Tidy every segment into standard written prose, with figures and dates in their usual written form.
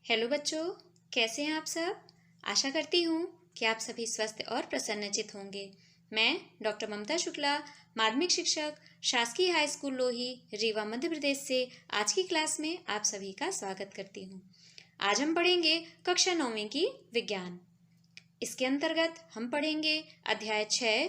Hello बच्चों, कैसे हैं आप सब। आशा करती हूँ कि आप सभी स्वस्थ और प्रसन्नचित होंगे। मैं डॉक्टर ममता शुक्ला, माध्यमिक शिक्षक, शासकीय हाई स्कूल लोही, रीवा, मध्य प्रदेश से आज की क्लास में आप सभी का स्वागत करती हूँ। आज हम पढ़ेंगे कक्षा 9वीं की विज्ञान। इसके अंतर्गत हम पढ़ेंगे अध्याय 6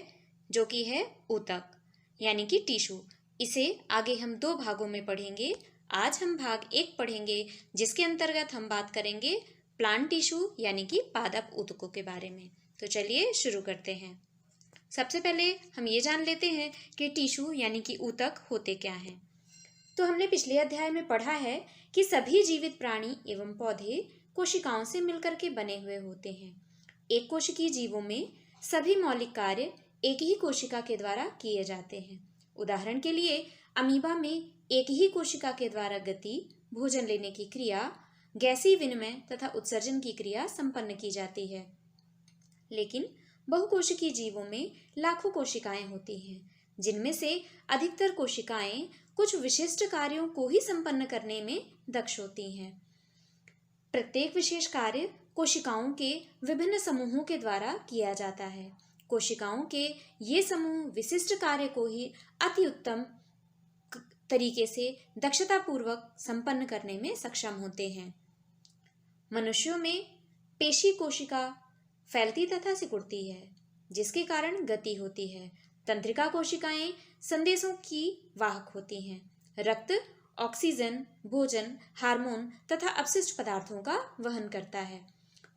जो कि है ऊतक यानी कि टिश्यू। इसे आगे हम 2 भागों में पढ़ेंगे। आज हम भाग 1 पढ़ेंगे जिसके अंतर्गत हम बात करेंगे प्लांट टिश्यू यानी कि पादप ऊतकों के बारे में। तो चलिए शुरू करते हैं। सबसे पहले हम ये जान लेते हैं कि टिश्यू यानी कि ऊतक होते क्या हैं। तो हमने पिछले अध्याय में पढ़ा है कि सभी जीवित प्राणी एवं पौधे कोशिकाओं से मिलकर के बने हुए होते हैं। एक कोशिकीय जीवों में सभी मौलिक कार्य एक ही कोशिका के द्वारा किए जाते हैं। उदाहरण के लिए अमीबा में एक ही कोशिका के द्वारा गति, भोजन लेने की क्रिया, गैसीय विनिमय तथा उत्सर्जन की क्रिया संपन्न की जाती है। लेकिन बहुकोशिकीय जीवों में लाखों कोशिकाएं होती हैं, जिनमें से अधिकतर कोशिकाएं कुछ विशिष्ट कार्यों को ही संपन्न करने में दक्ष होती हैं। प्रत्येक विशेष कार्य कोशिकाओं के विभिन्न समूहों के द्वारा किया जाता है। कोशिकाओं के ये समूह विशिष्ट कार्य को ही अति उत्तम तरीके से दक्षतापूर्वक संपन्न करने में सक्षम होते हैं। मनुष्यों में पेशी कोशिका फैलती तथा सिकुड़ती है, जिसके कारण गति होती है। तंत्रिका कोशिकाएं संदेशों की वाहक होती हैं। रक्त ऑक्सीजन, भोजन, हार्मोन तथा अपशिष्ट पदार्थों का वहन करता है।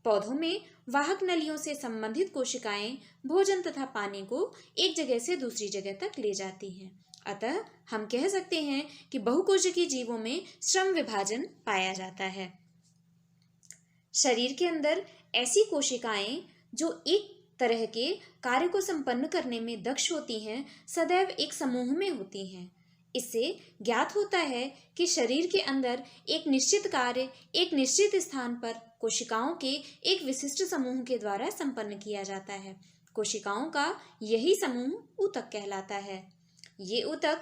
पौधों में वाहक नलियों से संबंधित कोशिकाएं भोजन तथा पानी को एक जगह से दूसरी जगह तक ले जाती हैं। अतः हम कह सकते हैं कि बहुकोशिकीय जीवों में श्रम विभाजन पाया जाता है। शरीर के अंदर ऐसी कोशिकाएं जो एक तरह के कार्य को संपन्न करने में दक्ष होती हैं, सदैव एक समूह में होती हैं। इससे ज्ञात होता है कि शरीर के अंदर एक निश्चित कार्य एक निश्चित स्थान पर कोशिकाओं के एक विशिष्ट समूह के द्वारा संपन्न किया जाता है। कोशिकाओं का यही समूह ऊतक कहलाता है। ये ऊतक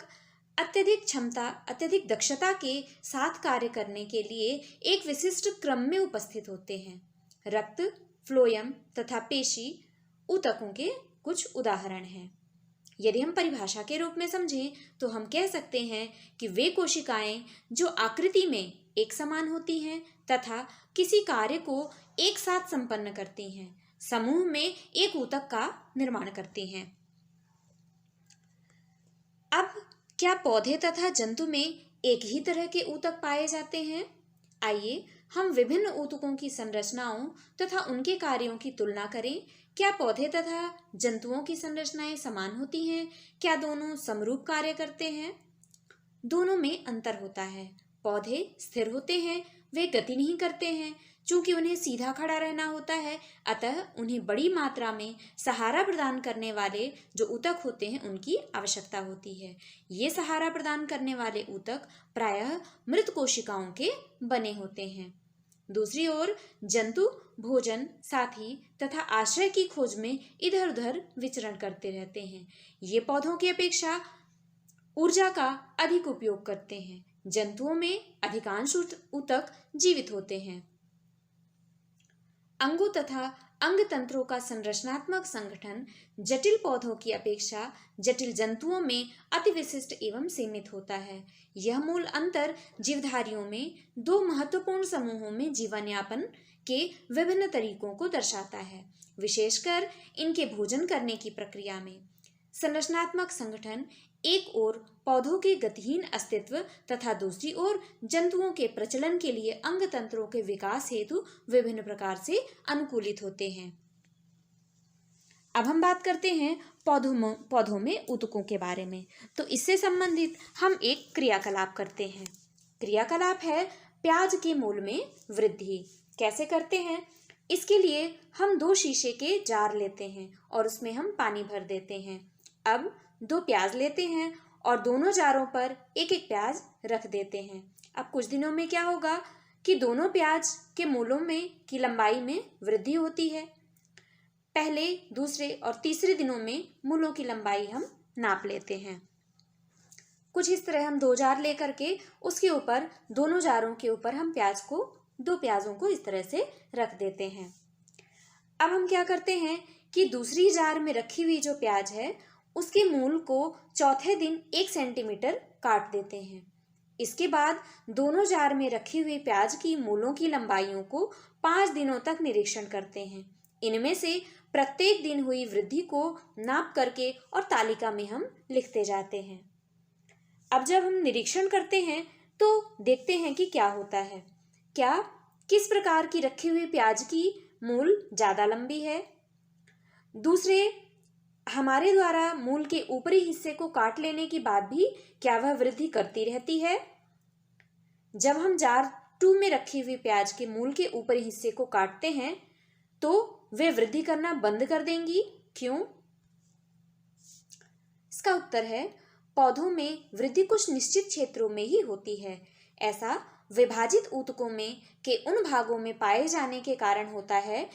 अत्यधिक क्षमता, अत्यधिक दक्षता के साथ कार्य करने के लिए एक विशिष्ट क्रम में उपस्थित होते हैं। रक्त, फ्लोएम तथा पेशी ऊतकों के कुछ उदाहरण हैं। यदि हम परिभाषा के रूप में समझें तो हम कह सकते हैं कि वे कोशिकाएं जो आकृति में एक समान होती हैं तथा किसी कार्य को एक साथ संपन्न करती हैं, समूह में एक ऊतक का निर्माण करती हैं। अब क्या पौधे तथा जंतु में एक ही तरह के ऊतक पाए जाते हैं? आइए हम विभिन्न ऊतकों की संरचनाओं तथा उनके कार्यों की तुलना करें। क्या पौधे तथा जंतुओं की संरचनाएं समान होती हैं? क्या दोनों समरूप कार्य करते हैं? दोनों में अंतर होता है। पौधे स्थिर होते हैं, वे गति नहीं करते हैं। चूंकि उन्हें सीधा खड़ा रहना होता है, अतः उन्हें बड़ी मात्रा में सहारा प्रदान करने वाले जो ऊतक होते हैं उनकी आवश्यकता होती है। ये सहारा प्रदान करने वाले ऊतक प्रायः मृत कोशिकाओं के बने होते हैं। दूसरी ओर जंतु भोजन, साथी तथा आश्रय की खोज में इधर उधर विचरण करते रहते हैं। ये पौधों की अपेक्षा ऊर्जा का अधिक उपयोग करते हैं। जंतुओं में अधिकांश ऊतक जीवित होते हैं। अंगों तथा अंग तंत्रों का संरचनात्मक संगठन जटिल पौधों की अपेक्षा जटिल जंतुओं में अति विशिष्ट एवं सीमित होता है। यह मूल अंतर जीवधारियों में 2 महत्वपूर्ण समूहों में जीवन यापन के विभिन्न तरीकों को दर्शाता है, विशेषकर इनके भोजन करने की प्रक्रिया में। संरचनात्मक संगठन एक ओर पौधों के गतिहीन अस्तित्व तथा दूसरी ओर जंतुओं के प्रचलन के लिए अंग तंत्रों के विकास हेतु विभिन्न प्रकार से अनुकूलित होते हैं। अब हम बात करते हैं पौधों में ऊतकों के बारे में। तो इससे संबंधित हम एक क्रियाकलाप करते हैं। क्रियाकलाप है प्याज के मूल में वृद्धि। कैसे करते हैं? इसके लिए हम 2 शीशे के जार लेते हैं और उसमें हम पानी भर देते हैं। अब 2 प्याज लेते हैं और दोनों जारों पर एक एक प्याज रख देते हैं। अब कुछ दिनों में क्या होगा कि दोनों प्याज के मूलों में की लंबाई में वृद्धि होती है। पहले, दूसरे और तीसरे दिनों में मूलों की लंबाई हम नाप लेते हैं। कुछ इस तरह हम 2 जार लेकर के उसके ऊपर, दोनों जारों के ऊपर हम प्याज को 2 प्याजों को इस तरह से रख देते हैं। अब हम क्या करते हैं कि दूसरी जार में रखी हुई जो प्याज है उसके मूल को चौथे दिन 1 सेंटीमीटर काट देते हैं। इसके बाद दोनों जार में रखी हुई प्याज की मूलों की लंबाइयों को 5 दिनों तक निरीक्षण करते हैं। इनमें से प्रत्येक दिन हुई वृद्धि को नाप करके और तालिका में हम लिखते जाते हैं। अब जब हम निरीक्षण करते हैं तो देखते हैं कि क्या होता है। क्या किस प्रकार की रखी हुई प्याज की मूल ज़्यादा लंबी है? दूसरे, हमारे द्वारा मूल के ऊपरी हिस्से को काट लेने के बाद भी क्या वह वृद्धि करती रहती है? जब हम जार 2 में रखी हुई प्याज के मूल के ऊपरी हिस्से को काटते हैं तो वे वृद्धि करना बंद कर देंगी। क्यों? इसका उत्तर है, पौधों में वृद्धि कुछ निश्चित क्षेत्रों में ही होती है। ऐसा विभाजित ऊतकों में के उन भागों में पाए जाने के कारण होता है।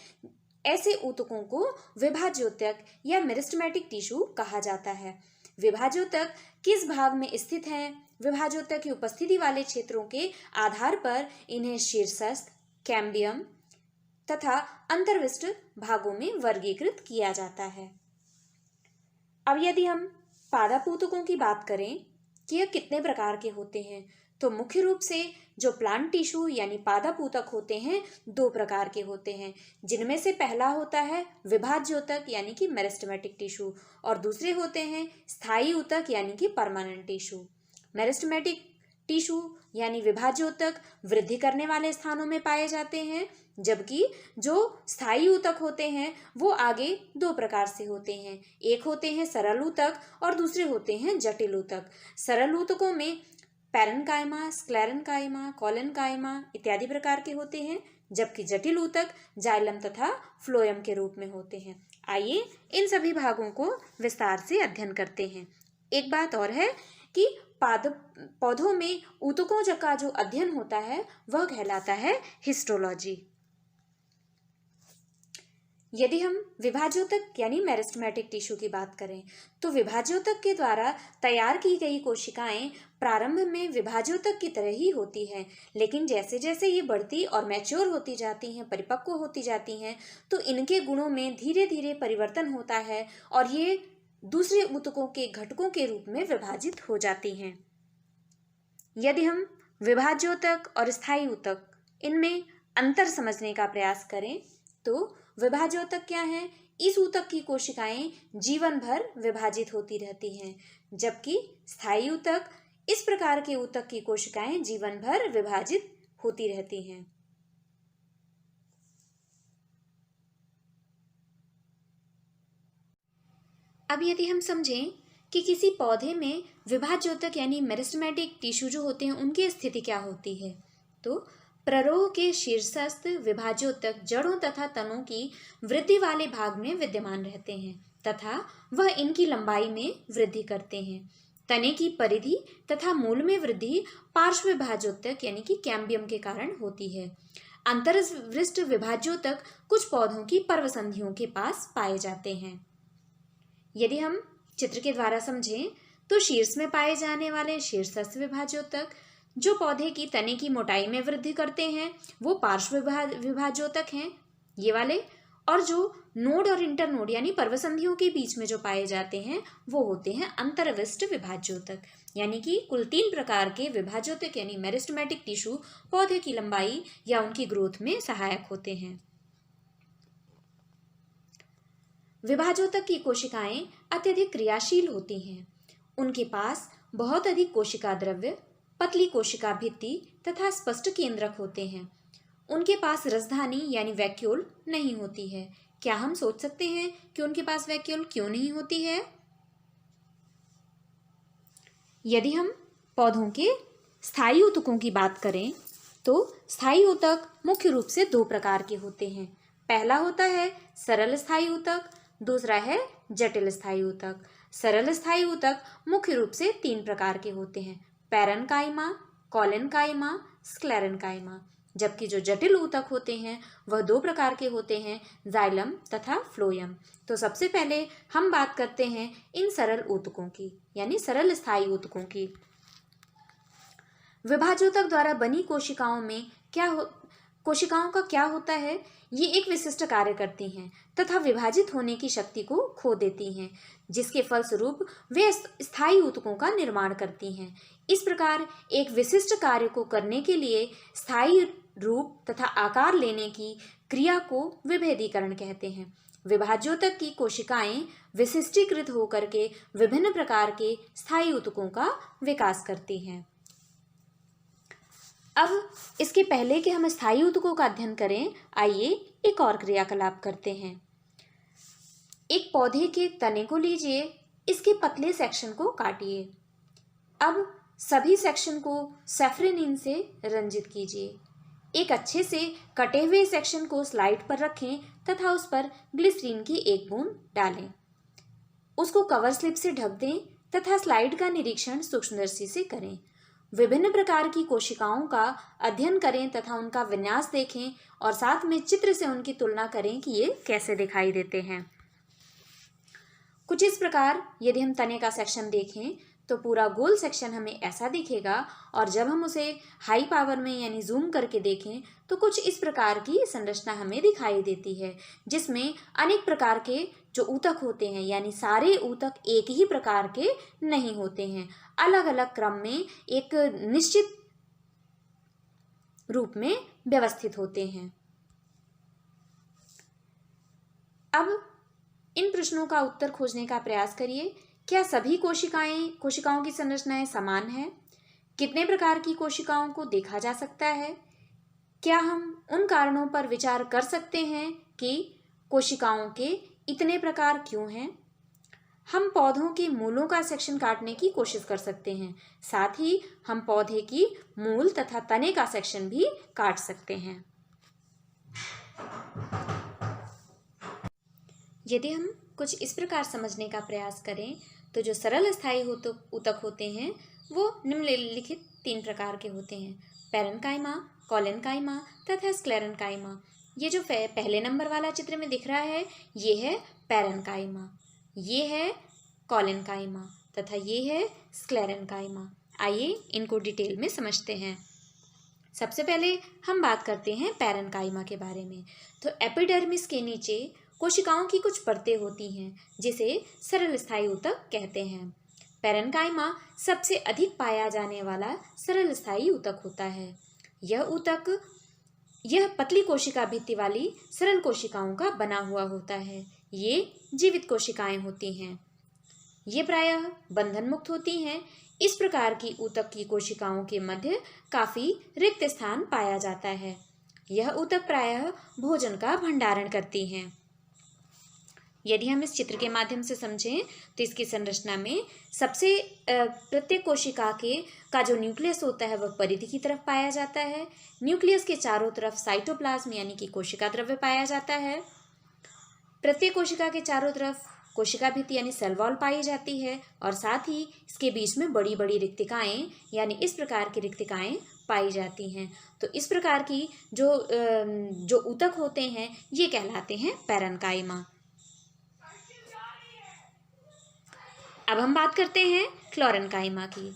ऐसे ऊतकों को विभाज्योतक या मेरिस्टेमेटिक टिश्यू कहा जाता है। विभाज्योतक किस भाग में स्थित हैं? विभाज्योतक की उपस्थिति वाले क्षेत्रों के आधार पर इन्हें शीर्षस्थ, कैम्बियम तथा अंतर्विष्ट भागों में वर्गीकृत किया जाता है। अब यदि हम पादप ऊतकों की बात करें कि यह कितने प्रकार के होते हैं, तो मुख्य रूप से जो प्लांट टिश्यू यानी पादप ऊतक होते हैं 2 प्रकार के होते हैं, जिनमें से पहला होता है विभाज्योतक यानी कि मेरिस्टेमेटिक टिश्यू और दूसरे होते हैं स्थायी ऊतक यानी कि परमानेंट टिश्यू। मेरिस्टेमेटिक टिश्यू यानी विभाज्योतक वृद्धि करने वाले स्थानों में पाए जाते हैं, जबकि जो स्थायी ऊतक होते हैं वो आगे 2 प्रकार से होते हैं। एक होते हैं सरल ऊतक और दूसरे होते हैं जटिल ऊतक। सरल ऊतकों में पैरेन्काइमा, स्क्लेरेन्काइमा, कोलेन्काइमा इत्यादि प्रकार के होते हैं, जबकि जटिल ऊतक जाइलम तथा फ्लोएम के रूप में होते हैं। आइए इन सभी भागों को विस्तार से अध्ययन करते हैं। एक बात और है कि पौधों में ऊतकों का जो अध्ययन होता है वह कहलाता है हिस्टोलॉजी। यदि हम विभाज्योतक यानी मेरिस्टेमेटिक टिश्यू की बात करें तो विभाज्योतक के द्वारा तैयार की गई कोशिकाएं प्रारंभ में विभाज्योतक की तरह ही होती हैं, लेकिन जैसे जैसे ये बढ़ती और मैच्योर होती जाती हैं, परिपक्व होती जाती हैं, तो इनके गुणों में धीरे धीरे परिवर्तन होता है और ये दूसरे ऊतकों के घटकों के रूप में विभाजित हो जाती हैं। यदि हम विभाज्योतक और स्थायी ऊतक इनमें अंतर समझने का प्रयास करें तो विभाज्योतक क्या है? इस ऊतक की कोशिकाएं जीवन भर विभाजित होती रहती हैं, जबकि स्थायी ऊतक इस प्रकार के ऊतक की कोशिकाएं जीवन भर विभाजित होती रहती हैं। अब यदि हम समझें कि किसी पौधे में विभाज्योतक यानी मेरिस्टेमेटिक टिश्यू जो होते हैं उनकी स्थिति क्या होती है, तो प्ररोह के शीर्षस्थ विभाज्योतक जड़ों तथा तनों की वृद्धि वाले भाग में विद्यमान रहते हैं तथा वह इनकी लंबाई में वृद्धि करते हैं। तने की परिधि तथा मूल में वृद्धि पार्श्व विभाज्योतक यानी कि कैम्बियम के कारण होती है। अंतर्विष्ट विभाज्योतक कुछ पौधों की पर्वसंधियों के पास पाए जाते हैं। यदि हम चित्र के द्वारा समझें तो शीर्ष में पाए जाने वाले शीर्षस्थ विभाज्योतक जो पौधे की तने की मोटाई में वृद्धि करते हैं वो पार्श्व विभाज्योतक हैं, ये वाले। और जो नोड और इंटरनोड यानी पर्वसंधियों के बीच में जो पाए जाते हैं वो होते हैं अंतर्विष्ट विभाज्योतक। यानी कि कुल 3 प्रकार के विभाज्योतक यानी मेरिस्टेमेटिक टिश्यू पौधे की लंबाई या उनकी ग्रोथ में सहायक होते हैं। विभाज्योतक की कोशिकाएं अत्यधिक क्रियाशील होती हैं। उनके पास बहुत अधिक कोशिका द्रव्य, पतली कोशिका भित्ति तथा स्पष्ट केंद्रक होते हैं। उनके पास रसधानी यानी वैक्यूल नहीं होती है। क्या हम सोच सकते हैं कि उनके पास वैक्यूल क्यों नहीं होती है? यदि हम पौधों के स्थायी ऊतकों की बात करें तो स्थायी ऊतक मुख्य रूप से 2 प्रकार के होते हैं। पहला होता है सरल स्थायी ऊतक, दूसरा है जटिल स्थायी ऊतक। सरल स्थायी ऊतक मुख्य रूप से 3 प्रकार के होते हैं, पैरेन्काइमा, कोलेन्काइमा, स्क्लेरेन्काइमा। जबकि जो जटिल ऊतक होते हैं वह 2 प्रकार के होते हैं, जाइलम तथा फ्लोएम। तो सबसे पहले हम बात करते हैं इन सरल ऊतकों की यानी सरल स्थायी ऊतकों की। विभाज्योतक द्वारा बनी कोशिकाओं में कोशिकाओं का क्या होता है, ये एक विशिष्ट कार्य करती हैं तथा विभाजित होने की शक्ति को खो देती हैं, जिसके फलस्वरूप वे स्थायी ऊतकों का निर्माण करती हैं। इस प्रकार एक विशिष्ट कार्य को करने के लिए स्थायी रूप तथा आकार लेने की क्रिया को विभेदीकरण कहते हैं। विभाज्योतक की कोशिकाएं विशिष्टीकृत होकर के विभिन्न प्रकार के स्थायी ऊतकों का विकास करती हैं। अब इसके पहले कि हम स्थायी ऊतकों का अध्ययन करें, आइए एक और क्रियाकलाप करते हैं। एक पौधे के तने को लीजिए, इसके पतले सेक्शन को काटिए। अब सभी सेक्शन को सैफरनिन से रंजित कीजिए। एक अच्छे से कटे हुए सेक्शन को स्लाइड पर रखें तथा उस पर ग्लिसरीन की एक बूंद डालें। उसको कवर स्लिप से ढक दें तथा स्लाइड का निरीक्षण सूक्ष्मदर्शी से करें। विभिन्न प्रकार की कोशिकाओं का अध्ययन करें तथा उनका विन्यास देखें और साथ में चित्र से उनकी तुलना करें कि ये कैसे दिखाई देते हैं। कुछ इस प्रकार यदि हम तने का सेक्शन देखें तो पूरा गोल सेक्शन हमें ऐसा दिखेगा, और जब हम उसे हाई पावर में यानी जूम करके देखें तो कुछ इस प्रकार की संरचना हमें दिखाई देती है, जिसमें अनेक प्रकार के जो ऊतक होते हैं, यानी सारे ऊतक एक ही प्रकार के नहीं होते हैं, अलग अलग क्रम में एक निश्चित रूप में व्यवस्थित होते हैं। अब इन प्रश्नों का उत्तर खोजने का प्रयास करिए। क्या सभी कोशिकाओं की संरचनाएं समान है? कितने प्रकार की कोशिकाओं को देखा जा सकता है? क्या हम उन कारणों पर विचार कर सकते हैं कि कोशिकाओं के इतने प्रकार क्यों हैं? हम पौधों के मूलों का सेक्शन काटने की कोशिश कर सकते हैं, साथ ही हम पौधे की मूल तथा तने का सेक्शन भी काट सकते हैं। यदि हम कुछ इस प्रकार समझने का प्रयास करें तो जो सरल स्थायी ऊतक होते हैं वो निम्नलिखित 3 प्रकार के होते हैं: पैरेन्काइमा, कोलेन्काइमा तथा स्क्लेरेन्काइमा। ये जो पहले नंबर वाला चित्र में दिख रहा है ये है पैरेन्काइमा, ये है कोलेन्काइमा तथा ये है स्क्लेरेन्काइमा। आइए इनको डिटेल में समझते हैं। सबसे पहले हम बात करते हैं पैरेन्काइमा के बारे में। तो एपिडर्मिस के नीचे कोशिकाओं की कुछ परतें होती हैं जिसे सरल स्थायी ऊतक कहते हैं। पैरेन्काइमा सबसे अधिक पाया जाने वाला सरल स्थायी ऊतक होता है। यह पतली कोशिका भित्ति वाली सरल कोशिकाओं का बना हुआ होता है। ये जीवित कोशिकाएं होती हैं। ये प्रायः बंधन मुक्त होती हैं। इस प्रकार की ऊतक की कोशिकाओं के मध्य काफी रिक्त स्थान पाया जाता है। यह ऊतक प्रायः भोजन का भंडारण करती हैं। यदि हम इस चित्र के माध्यम से समझें तो इसकी संरचना में सबसे प्रत्येक कोशिका का जो न्यूक्लियस होता है वह परिधि की तरफ पाया जाता है। न्यूक्लियस के चारों तरफ साइटोप्लाज्म यानी कि कोशिका द्रव्य पाया जाता है। प्रत्येक कोशिका के चारों तरफ कोशिका भित्ति यानी सेल वॉल पाई जाती है, और साथ ही इसके बीच में बड़ी बड़ी रिक्तिकाएं यानी इस प्रकार की रिक्तिकाएं पाई जाती हैं। तो इस प्रकार की जो ऊतक होते हैं ये कहलाते हैं पैरेन्काइमा। अब हम बात करते हैं क्लोरेन्काइमा की।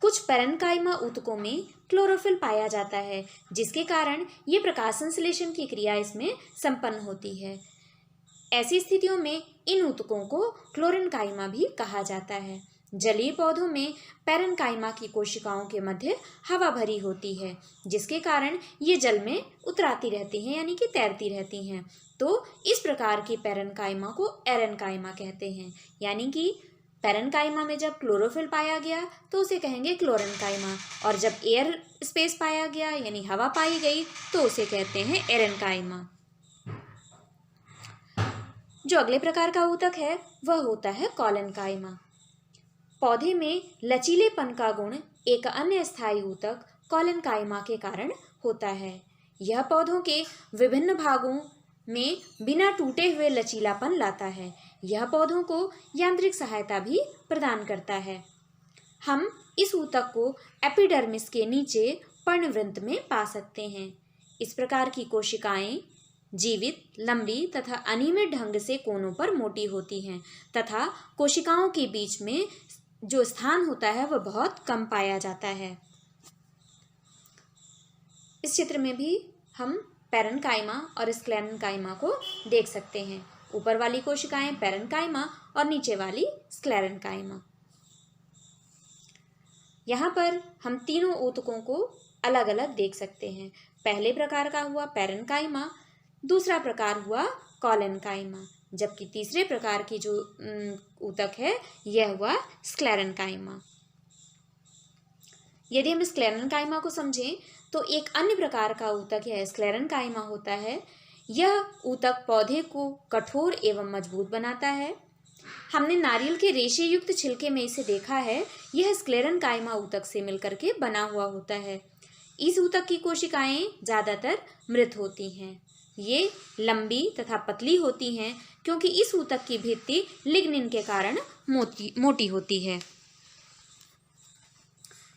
कुछ पैरेन्काइमा ऊतकों में क्लोरोफिल पाया जाता है, जिसके कारण ये प्रकाश संश्लेषण की क्रिया इसमें संपन्न होती है। ऐसी स्थितियों में इन ऊतकों को क्लोरेन्काइमा भी कहा जाता है। जलीय पौधों में पैरेन्काइमा की कोशिकाओं के मध्य हवा भरी होती है, जिसके कारण ये जल में उतराती रहती हैं यानी कि तैरती रहती हैं। तो इस प्रकार की पैरेन्काइमा को एरेन्काइमा कहते हैं। यानी कि पैरेन्काइमा में जब क्लोरोफिल पाया गया तो उसे कहेंगे क्लोरेन्काइमा, और जब एयर स्पेस पाया गया यानी हवा पाई गई तो उसे कहते हैं एरेन्काइमा। जो अगले प्रकार का ऊतक है वह होता है कोलेन्काइमा। पौधे में लचीलेपन का गुण एक अन्य स्थायी ऊतक कोलेन्काइमा के कारण होता है। यह पौधों के विभिन्न भागों में बिना टूटे हुए लचीलापन लाता है। यह पौधों को यांत्रिक सहायता भी प्रदान करता है। हम इस ऊतक को एपिडर्मिस के नीचे पर्णवृंत में पा सकते हैं। इस प्रकार की कोशिकाएं जीवित, लंबी तथा अनियमित ढंग से कोनों पर मोटी होती हैं तथा कोशिकाओं के बीच में जो स्थान होता है वह बहुत कम पाया जाता है। इस चित्र में भी हम पैरेन्काइमा और स्क्लेरेन्काइमा को देख सकते हैं। ऊपर वाली कोशिकाएं पैरेन्काइमा और नीचे वाली स्क्लेरेन्काइमा। यहाँ पर हम तीनों ऊतकों को अलग अलग देख सकते हैं। पहले प्रकार का हुआ पैरेन्काइमा, दूसरा प्रकार हुआ कोलेन्काइमा, जबकि तीसरे प्रकार की जो ऊतक है यह हुआ स्क्लेरेन्काइमा। यदि हम स्क्लेरेन्काइमा को समझें तो एक अन्य प्रकार का ऊतक यह स्क्लेरेन्काइमा होता है। यह ऊतक पौधे को कठोर एवं मजबूत बनाता है। हमने नारियल के रेशे युक्त छिलके में इसे देखा है। यह स्क्लेरेन्काइमा ऊतक से मिलकर के बना हुआ होता है। इस ऊतक की कोशिकाएं ज़्यादातर मृत होती हैं। ये लंबी तथा पतली होती हैं क्योंकि इस ऊतक की भित्ति लिग्निन के कारण मोटी होती है।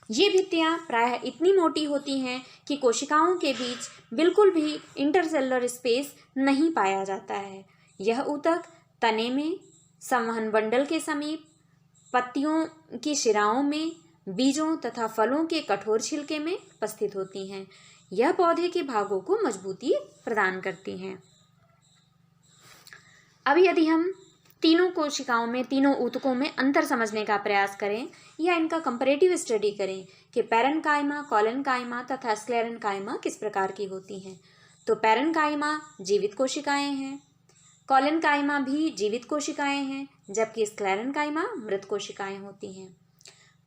ये भित्तियाँ प्रायः इतनी मोटी होती हैं कि कोशिकाओं के बीच बिल्कुल भी इंटरसेलुलर स्पेस नहीं पाया जाता है। यह ऊतक तने में, संवहन बंडल के समीप, पत्तियों की शिराओं में, बीजों तथा फलों के कठोर छिलके में उपस्थित होती हैं। यह पौधे के भागों को मजबूती प्रदान करती हैं। अब यदि हम तीनों कोशिकाओं में, तीनों ऊतकों में अंतर समझने का प्रयास करें या इनका कंपैरेटिव स्टडी करें कि पैरेन्काइमा, कोलेन्काइमा तथा स्क्लेरेन्काइमा किस प्रकार की होती हैं, तो पैरेन्काइमा जीवित कोशिकाएं हैं, कोलेन्काइमा भी जीवित कोशिकाएं हैं, जबकि स्क्लेरेन्काइमा मृत कोशिकाएं होती हैं।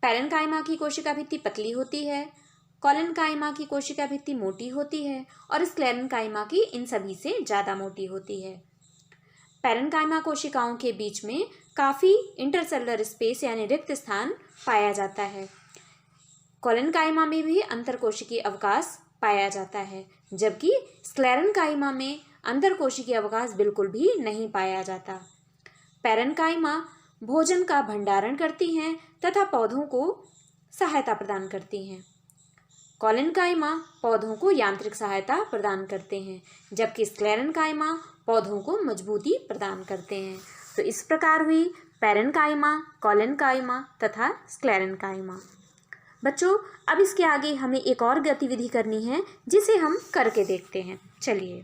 पैरेन्काइमा की कोशिका भित्ति पतली होती है, कोलेन्काइमा की कोशिका भित्ति मोटी होती है और स्क्लेरेन्काइमा की इन सभी से ज़्यादा मोटी होती है। पैरेन्काइमा कोशिकाओं के बीच में काफ़ी इंटरसेलुलर स्पेस यानी रिक्त स्थान पाया जाता है। कोलेन्काइमा में भी अंतरकोशिकीय अवकाश पाया जाता है, जबकि स्क्लेरेन्काइमा में अंतरकोशिकीय अवकाश बिल्कुल भी नहीं पाया जाता। पैरेन्काइमा भोजन का भंडारण करती हैं तथा पौधों को सहायता प्रदान करती हैं। कोलेन्काइमा पौधों को यांत्रिक सहायता प्रदान करते हैं, जबकि स्क्लेरेन्काइमा पौधों को मजबूती प्रदान करते हैं। तो इस प्रकार हुई पैरेन्काइमा, कोलेन्काइमा तथा स्क्लेरेन्काइमा। बच्चों, अब इसके आगे हमें एक और गतिविधि करनी है जिसे हम करके देखते हैं। चलिए।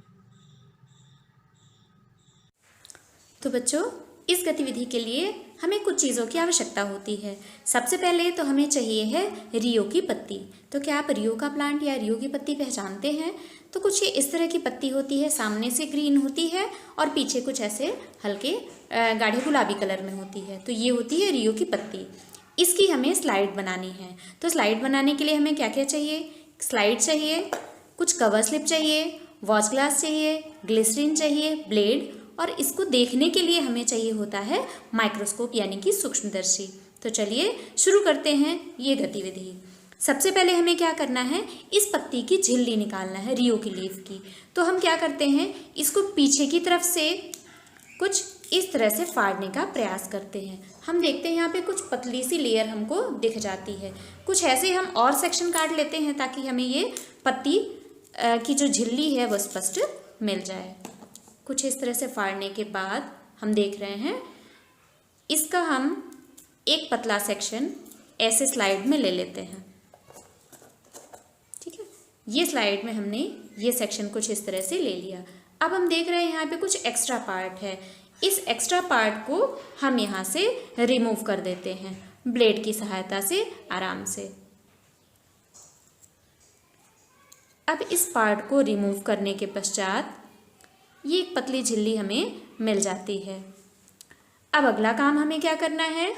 तो बच्चों, इस गतिविधि के लिए हमें कुछ चीज़ों की आवश्यकता होती है। सबसे पहले तो हमें चाहिए है रियो की पत्ती। तो क्या आप रियो का प्लांट या रियो की पत्ती पहचानते हैं? तो कुछ ये इस तरह की पत्ती होती है, सामने से ग्रीन होती है और पीछे कुछ ऐसे हल्के गाढ़े गुलाबी कलर में होती है। तो ये होती है रियो की पत्ती। इसकी हमें स्लाइड बनानी है। तो स्लाइड बनाने के लिए हमें क्या क्या चाहिए? स्लाइड चाहिए, कुछ कवर स्लिप चाहिए, वॉच ग्लास चाहिए, ग्लिसरीन चाहिए, ब्लेड, और इसको देखने के लिए हमें चाहिए होता है माइक्रोस्कोप यानी कि सूक्ष्मदर्शी। तो चलिए शुरू करते हैं ये गतिविधि। सबसे पहले हमें क्या करना है? इस पत्ती की झिल्ली निकालना है, रियो की लीफ की। तो हम क्या करते हैं, इसको पीछे की तरफ से कुछ इस तरह से फाड़ने का प्रयास करते हैं। हम देखते हैं यहाँ पे कुछ पतली सी लेयर हमको दिख जाती है। कुछ ऐसे हम और सेक्शन काट लेते हैं ताकि हमें ये पत्ती की जो झिल्ली है वो स्पष्ट मिल जाए। कुछ इस तरह से फाड़ने के बाद हम देख रहे हैं इसका हम एक पतला सेक्शन ऐसे स्लाइड में ले लेते हैं। ठीक है, ये स्लाइड में हमने ये सेक्शन कुछ इस तरह से ले लिया। अब हम देख रहे हैं यहाँ पे कुछ एक्स्ट्रा पार्ट है। इस एक्स्ट्रा पार्ट को हम यहाँ से रिमूव कर देते हैं ब्लेड की सहायता से आराम से। अब इस पार्ट को रिमूव करने के पश्चात ये एक पतली झिल्ली हमें मिल जाती है। अब अगला काम हमें क्या करना है?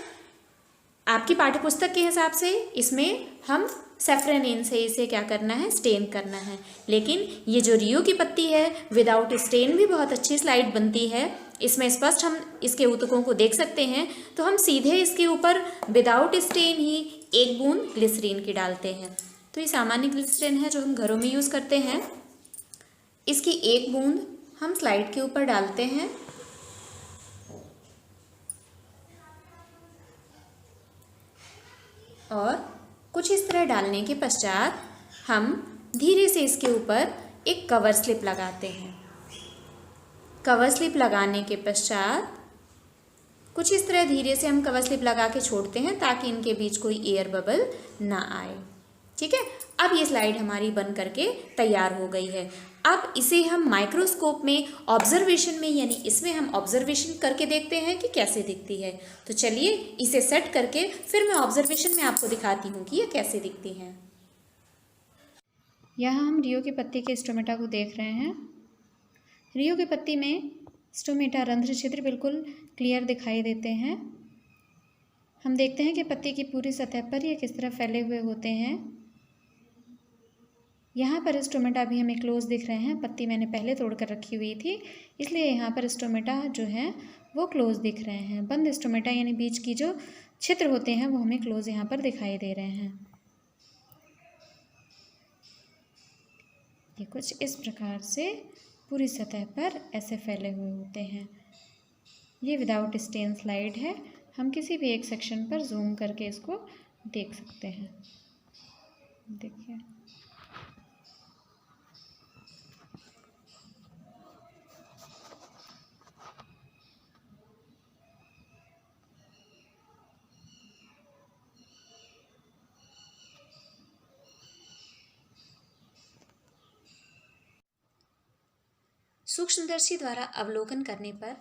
आपकी पाठ्यपुस्तक के हिसाब से इसमें हम सेफ्रेनिन से इसे क्या करना है? स्टेन करना है। लेकिन ये जो रियो की पत्ती है विदाउट स्टेन भी बहुत अच्छी स्लाइड बनती है। इसमें स्पष्ट हम इसके ऊतकों को देख सकते हैं। तो हम सीधे इसके ऊपर विदाउट स्टेन ही एक बूंद ग्लिसरीन की डालते हैं। तो ये सामान्य ग्लिसरीन है जो हम घरों में यूज़ करते हैं। इसकी एक बूंद हम स्लाइड के ऊपर डालते हैं और कुछ इस तरह डालने के पश्चात हम धीरे से इसके ऊपर एक कवर स्लिप लगाते हैं। कवर स्लिप लगाने के पश्चात कुछ इस तरह धीरे से हम कवर स्लिप लगा के छोड़ते हैं ताकि इनके बीच कोई एयर बबल ना आए। ठीक है, अब ये स्लाइड हमारी बन करके तैयार हो गई है। अब इसे हम माइक्रोस्कोप में ऑब्जर्वेशन में यानी इसमें हम ऑब्जर्वेशन करके देखते हैं कि कैसे दिखती है। तो चलिए इसे सेट करके फिर मैं ऑब्जर्वेशन में आपको दिखाती हूँ कि ये कैसे दिखती है। यहाँ हम रियो के पत्ती के स्टोमेटा को देख रहे हैं। रियो के पत्ती में स्टोमेटा रंध्र छिद्र बिल्कुल क्लियर दिखाई देते हैं। हम देखते हैं कि पत्ती की पूरी सतह पर ये किस तरह फैले हुए होते हैं। यहाँ पर स्टोमेटा भी हमें क्लोज दिख रहे हैं। पत्ती मैंने पहले तोड़कर रखी हुई थी, इसलिए यहाँ पर स्टोमेटा जो है वो क्लोज दिख रहे हैं। बंद स्टोमेटा यानी बीच की जो छिद्र होते हैं वो हमें क्लोज यहाँ पर दिखाई दे रहे हैं। ये कुछ इस प्रकार से पूरी सतह पर ऐसे फैले हुए होते हैं। ये विदाउट स्टेन स्लाइड है। हम किसी भी एक सेक्शन पर जूम करके इसको देख सकते हैं। देखिए, सूक्ष्मदर्शी द्वारा अवलोकन करने पर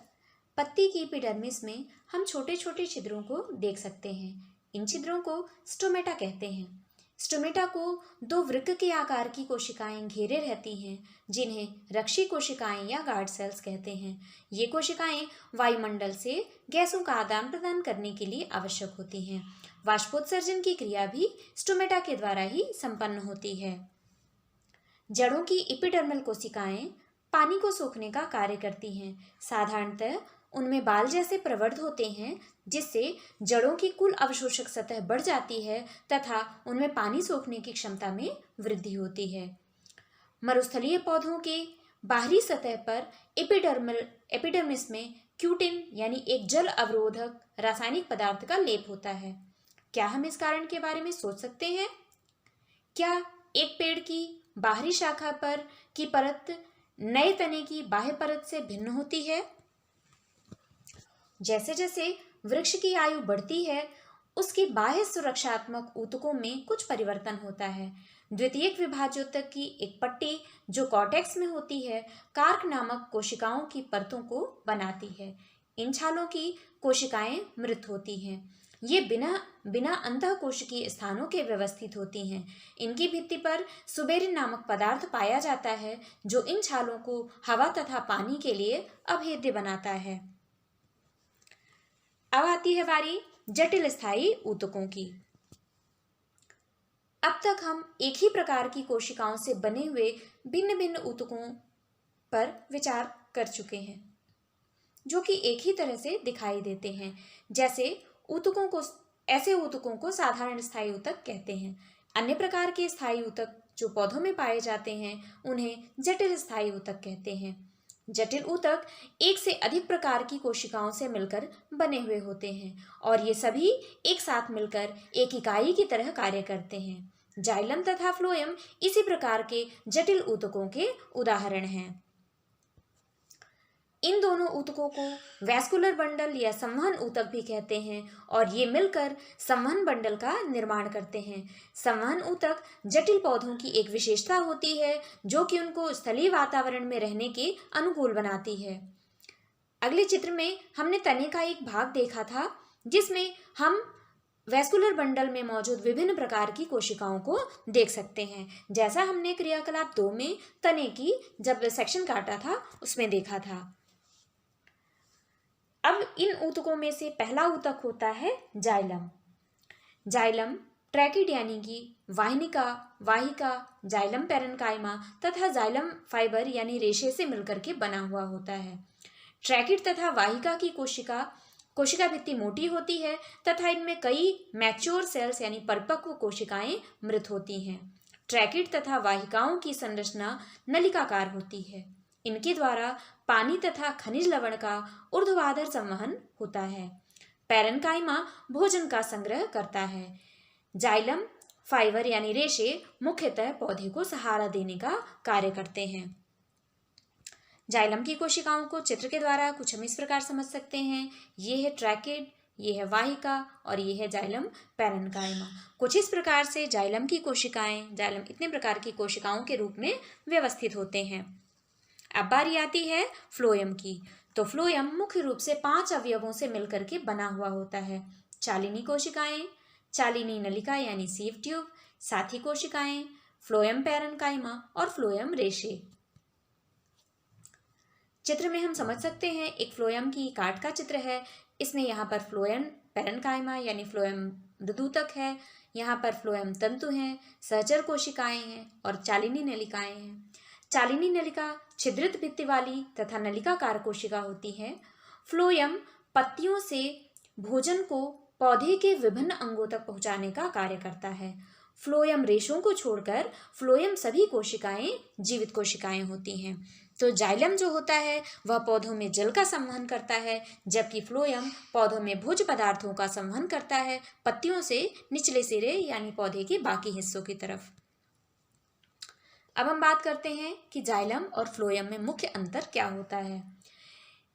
पत्ती की एपिडर्मिस में हम छोटे छोटे छिद्रों को देख सकते हैं। इन छिद्रों को स्टोमेटा कहते हैं। स्टोमेटा को दो वृक्क के आकार की कोशिकाएं घेरे रहती हैं, जिन्हें रक्षी कोशिकाएं या गार्ड सेल्स कहते हैं। ये कोशिकाएं वायुमंडल से गैसों का आदान प्रदान करने के लिए आवश्यक होती हैं। वाष्पोत्सर्जन की क्रिया भी स्टोमेटा के द्वारा ही संपन्न होती है। जड़ों की एपिडर्मल कोशिकाएं पानी को सोखने का कार्य करती हैं। साधारणतः उनमें बाल जैसे प्रवर्ध होते हैं, जिससे जड़ों की कुल अवशोषक सतह बढ़ जाती है तथा उनमें पानी सोखने की क्षमता में वृद्धि होती है। मरुस्थलीय पौधों के बाहरी सतह पर एपिडर्मिस में क्यूटिन यानी एक जल अवरोधक रासायनिक पदार्थ का लेप होता है। क्या हम इस कारण के बारे में सोच सकते हैं? क्या एक पेड़ की बाहरी शाखा पर की परत नए तने की बाह्य परत से भिन्न होती है? जैसे जैसे वृक्ष की आयु बढ़ती है, उसकी बाह्य सुरक्षात्मक ऊतकों में कुछ परिवर्तन होता है। द्वितीयक विभाजोत्तक की एक पट्टी जो कॉर्टेक्स में होती है, कार्क नामक कोशिकाओं की परतों को बनाती है। इन छालों की कोशिकाएं मृत होती हैं। ये बिना अंतःकोशिकीय स्थानों के व्यवस्थित होती हैं। इनकी भित्ति पर सुबेरिन नामक पदार्थ पाया जाता है, जो इन छालों को हवा तथा पानी के लिए अभेद्य बनाता है। अब आती है बारी जटिल स्थायी ऊतकों की। अब तक हम एक ही प्रकार की कोशिकाओं से बने हुए भिन्न भिन्न ऊतकों पर विचार कर चुके हैं, जो कि एक ही तरह से दिखाई देते हैं। जैसे ऐसे ऊतकों को साधारण स्थायी ऊतक कहते हैं। अन्य प्रकार के स्थायी ऊतक जो पौधों में पाए जाते हैं, उन्हें जटिल स्थायी ऊतक कहते हैं। जटिल ऊतक एक से अधिक प्रकार की कोशिकाओं से मिलकर बने हुए होते हैं और ये सभी एक साथ मिलकर एक इकाई की तरह कार्य करते हैं। जाइलम तथा फ्लोएम इसी प्रकार के जटिल ऊतकों के उदाहरण हैं। इन दोनों ऊतकों को वैस्कुलर बंडल या संवहन ऊतक भी कहते हैं और ये मिलकर संवहन बंडल का निर्माण करते हैं। संवहन ऊतक जटिल पौधों की एक विशेषता होती है, जो कि उनको स्थलीय वातावरण में रहने के अनुकूल बनाती है। अगले चित्र में हमने तने का एक भाग देखा था, जिसमें हम वैस्कुलर बंडल में मौजूद विभिन्न प्रकार की कोशिकाओं को देख सकते हैं, जैसा हमने क्रियाकलाप 2 में तने की जब सेक्शन काटा था उसमें देखा था। अब इन ऊतकों में से पहला ऊतक होता है जाइलम। जाइलम ट्रैकिड यानी कि वाहिनिका, वाहिका, जाइलम पैरेन्काइमा तथा जाइलम फाइबर यानी रेशे से मिलकर के बना हुआ होता है। ट्रैकिड तथा वाहिका की कोशिका भित्ति मोटी होती है तथा इनमें कई मैच्योर सेल्स यानी परिपक्व कोशिकाएं मृत होती हैं। ट्रैकिड तथा वाहिकाओं की संरचना नलिकाकार होती है। इनके द्वारा पानी तथा खनिज लवण का ऊर्ध्वाधर संवहन होता है। पैरेन्काइमा भोजन का संग्रह करता है। जाइलम फाइबर यानी रेशे मुख्यतः पौधे को सहारा देने का कार्य करते हैं। जाइलम की कोशिकाओं को चित्र के द्वारा कुछ हम इस प्रकार समझ सकते हैं। ये है ट्रैकिड, ये है वाहिका और ये है जाइलम पैरेन्काइमा। कुछ इस प्रकार से जाइलम की कोशिकाएं, जाइलम इतने प्रकार की कोशिकाओं के रूप में व्यवस्थित होते हैं। अब बारी आती है फ्लोएम की। तो फ्लोएम मुख्य रूप से 5 अवयवों से मिलकर के बना हुआ होता है। चालिनी कोशिकाएं, चालिनी नलिका यानी सीव ट्यूब, साथी कोशिकाएं, फ्लोएम पैरेन्काइमा और फ्लोएम रेशे। चित्र में हम समझ सकते हैं, एक फ्लोएम की काट का चित्र है। इसमें यहाँ पर फ्लोएम पैरेन्काइमा यानी फ्लोएम मृदुतक है, यहाँ पर फ्लोएम तंतु हैं, सहचर कोशिकाएं हैं और चालिनी नलिकाएं हैं। चालिनी नलिका छिद्रित भित्ति वाली तथा नलिकाकार कोशिका होती है। फ्लोएम पत्तियों से भोजन को पौधे के विभिन्न अंगों तक पहुंचाने का कार्य करता है। फ्लोएम रेशों को छोड़कर फ्लोएम सभी कोशिकाएं जीवित कोशिकाएं होती हैं। तो जाइलम जो होता है वह पौधों में जल का संवहन करता है, जबकि फ्लोएम पौधों में भोज्य पदार्थों का संवहन करता है, पत्तियों से निचले सिरे यानी पौधे के बाकी हिस्सों की तरफ। अब हम बात करते हैं कि जाइलम और फ्लोएम में मुख्य अंतर क्या होता है।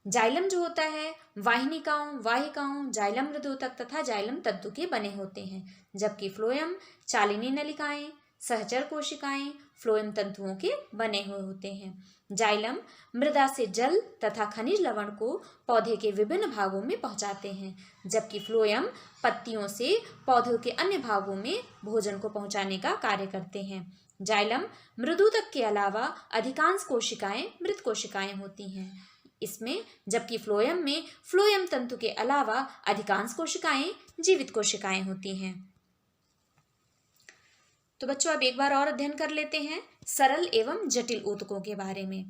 जाइलम जो होता है वाहिनिकाओं, वाहिकाओं, जाइलम मृदुतक तथा जाइलम तंतु के बने होते हैं, जबकि फ्लोएम चालिनी नलिकाएं, सहचर कोशिकाएं, फ्लोएम तंतुओं के बने हुए होते हैं। जाइलम मृदा से जल तथा खनिज लवण को पौधे के विभिन्न भागों में पहुंचाते हैं, जबकि फ्लोएम पत्तियों से पौधों के अन्य भागों में भोजन को पहुंचाने का कार्य करते हैं। जाइलम मृदुतक के अलावा अधिकांश कोशिकाएं मृत कोशिकाएं होती हैं इसमें, जबकि फ्लोएम में फ्लोएम तंतु के अलावा अधिकांश कोशिकाएं जीवित कोशिकाएं होती हैं। तो बच्चों अब एक बार और अध्ययन कर लेते हैं सरल एवं जटिल ऊतकों के बारे में।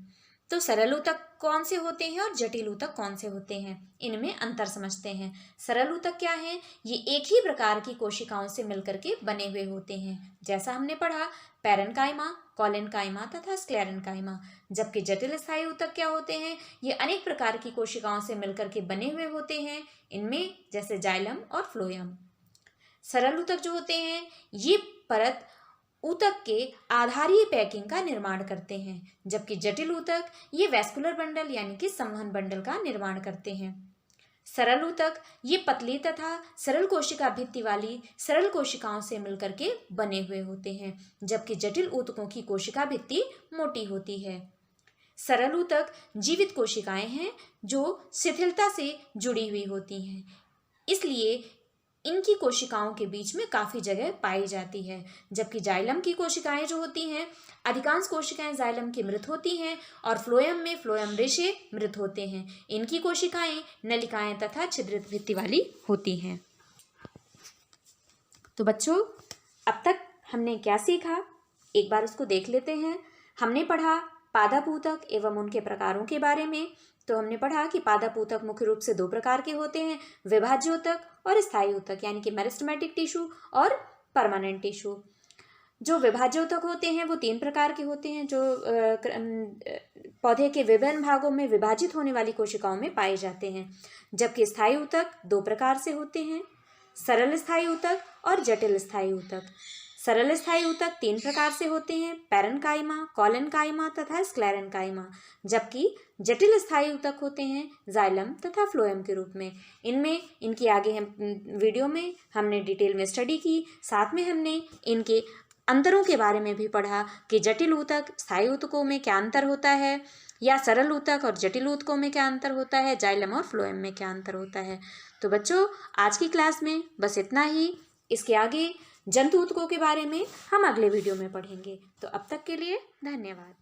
तो सरल ऊतक कौन से होते हैं और जटिल ऊतक कौन से होते हैं, इनमें अंतर समझते हैं। सरल ऊतक क्या है? ये एक ही प्रकार की कोशिकाओं से मिलकर के बने हुए होते हैं, जैसा हमने पढ़ा पैरेन्काइमा, कोलेन्काइमा तथा स्क्लेरेन्काइमा। जबकि जटिल स्थायी ऊतक क्या होते हैं? ये अनेक प्रकार की कोशिकाओं से मिलकर के बने हुए होते हैं, इनमें जैसे जाइलम और फ्लोएम। सरल ऊतक जो होते हैं ये परत ऊतक के आधारीय पैकिंग का निर्माण करते हैं, जबकि जटिल ऊतक ये वैस्कुलर बंडल यानी कि संवहन बंडल का निर्माण करते हैं। सरल ऊतक ये पतली तथा सरल कोशिका भित्ति वाली सरल कोशिकाओं से मिलकर के बने हुए होते हैं, जबकि जटिल ऊतकों की कोशिका भित्ति मोटी होती है। सरल ऊतक जीवित कोशिकाएं हैं जो शिथिलता से जुड़ी हुई होती हैं, इसलिए इनकी कोशिकाओं के बीच में काफ़ी जगह पाई जाती है। जबकि जाइलम की कोशिकाएं जो होती हैं, अधिकांश कोशिकाएं जाइलम की मृत होती हैं और फ्लोएम में फ्लोएम रेशे मृत होते हैं। इनकी कोशिकाएं नलिकाएं तथा छिद्रित भित्ति वाली होती हैं। तो बच्चों अब तक हमने क्या सीखा, एक बार उसको देख लेते हैं। हमने पढ़ा पादप ऊतक एवं उनके प्रकारों के बारे में। तो हमने पढ़ा कि पादप ऊतक मुख्य रूप से 2 प्रकार के होते हैं, विभाज्य ऊतक और स्थायी ऊतक यानी कि मेरिस्टेमेटिक टिश्यू और परमानेंट टिश्यू। जो विभाज्य ऊतक होते हैं वो 3 प्रकार के होते हैं, जो पौधे के विभिन्न भागों में विभाजित होने वाली कोशिकाओं में पाए जाते हैं। जबकि स्थायी ऊतक 2 प्रकार से होते हैं, सरल स्थायी ऊतक और जटिल स्थायी ऊतक। सरल स्थायी ऊतक 3 प्रकार से होते हैं, पैरेन्काइमा, कोलेन्काइमा तथा स्क्लेरेन्काइमा। जबकि जटिल स्थायी ऊतक होते हैं जाइलम तथा फ्लोएम के रूप में। इनमें इनकी आगे हम वीडियो में हमने डिटेल में स्टडी की, साथ में हमने इनके अंतरों के बारे में भी पढ़ा कि जटिल ऊतक स्थायी ऊतकों में क्या अंतर होता है, या सरल ऊतक और जटिल ऊतकों में क्या अंतर होता है, जाइलम और फ्लोएम में क्या अंतर होता है। तो बच्चों आज की क्लास में बस इतना ही। इसके आगे जंतु ऊतकों के बारे में हम अगले वीडियो में पढ़ेंगे। तो अब तक के लिए धन्यवाद।